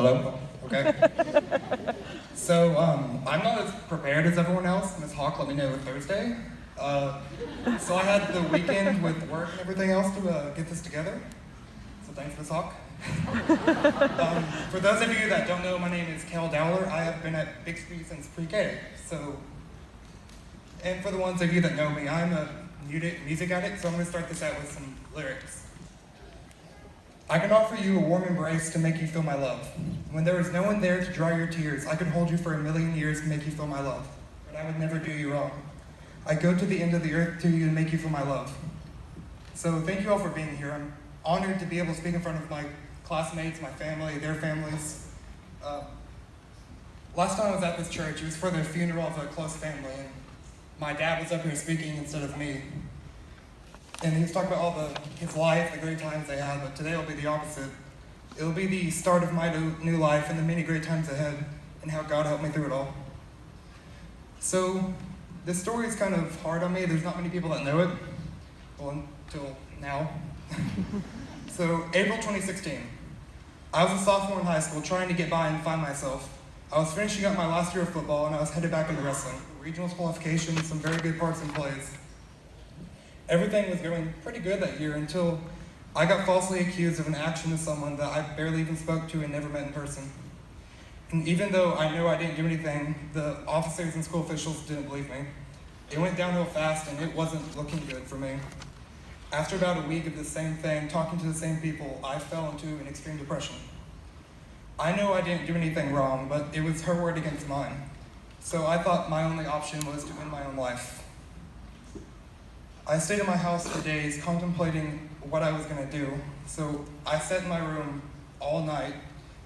Hello? Okay. So, I'm not as prepared as everyone else. Ms. Hawk let me know Thursday. So I had the weekend with work and everything else to get this together. So thanks, Ms. Hawk. For those of you that don't know, my name is Cal Dowler. I have been at Bixby since pre-K. And for the ones of you that know me, I'm a music addict, so I'm going to start this out with some lyrics. I can offer you a warm embrace to make you feel my love. When there is no one there to dry your tears, I could hold you for 1,000,000 years to make you feel my love. But I would never do you wrong. I go to the end of the earth to you to make you feel my love. So thank you all for being here. I'm honored to be able to speak in front of my classmates, my family, their families. Last time I was at this church, it was for the funeral of a close family, and my dad was up here speaking instead of me. And he was talking about his life, the great times they had, but today will be the opposite. It'll be the start of my new life and the many great times ahead, and how God helped me through it all. So, this story is kind of hard on me. There's not many people that know it, well, until now. So, April 2016. I was a sophomore in high school trying to get by and find myself. I was finishing up my last year of football, and I was headed back into wrestling. Regionals qualifications, some very good parts and plays. Everything was going pretty good that year until I got falsely accused of an action to someone that I barely even spoke to and never met in person. And even though I knew I didn't do anything, the officers and school officials didn't believe me. It went downhill fast and it wasn't looking good for me. After about a week of the same thing, talking to the same people, I fell into an extreme depression. I know I didn't do anything wrong, but it was her word against mine. So I thought my only option was to end my own life. I stayed in my house for days contemplating what I was going to do. So I sat in my room all night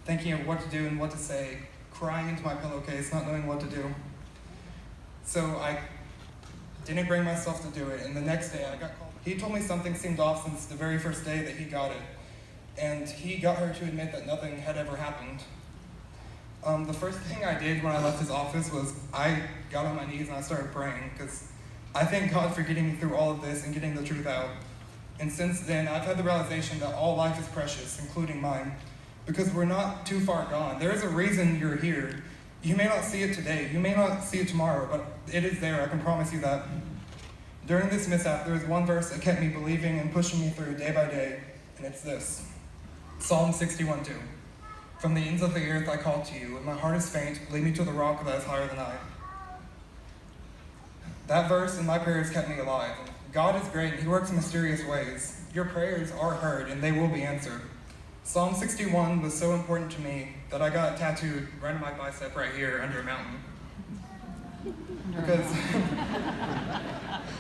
thinking of what to do and what to say, crying into my pillowcase, not knowing what to do. So I didn't bring myself to do it, and the next day I got called. He told me something seemed off since the very first day that he got it, and he got her to admit that nothing had ever happened. The first thing I did when I left his office was I got on my knees and I started praying, because I thank God for getting me through all of this and getting the truth out. And since then, I've had the realization that all life is precious, including mine, because we're not too far gone. There is a reason you're here. You may not see it today, you may not see it tomorrow, but it is there, I can promise you that. During this mishap, there was one verse that kept me believing and pushing me through day by day, and it's this. Psalm 61:2. From the ends of the earth I call to you, and my heart is faint, lead me to the rock that is higher than I. That verse and my prayers kept me alive. God is great and he works in mysterious ways. Your prayers are heard and they will be answered. Psalm 61 was so important to me that I got it tattooed right on my bicep right here under a mountain.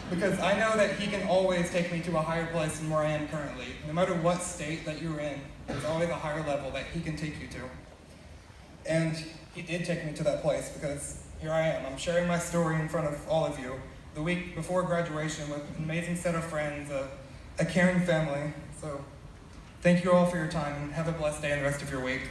Because I know that he can always take me to a higher place than where I am currently. No matter what state that you're in, there's always a higher level that he can take you to. And he did take me to that place because here I am. I'm sharing my story in front of all of you the week before graduation with an amazing set of friends, a caring family. So thank you all for your time and have a blessed day and the rest of your week.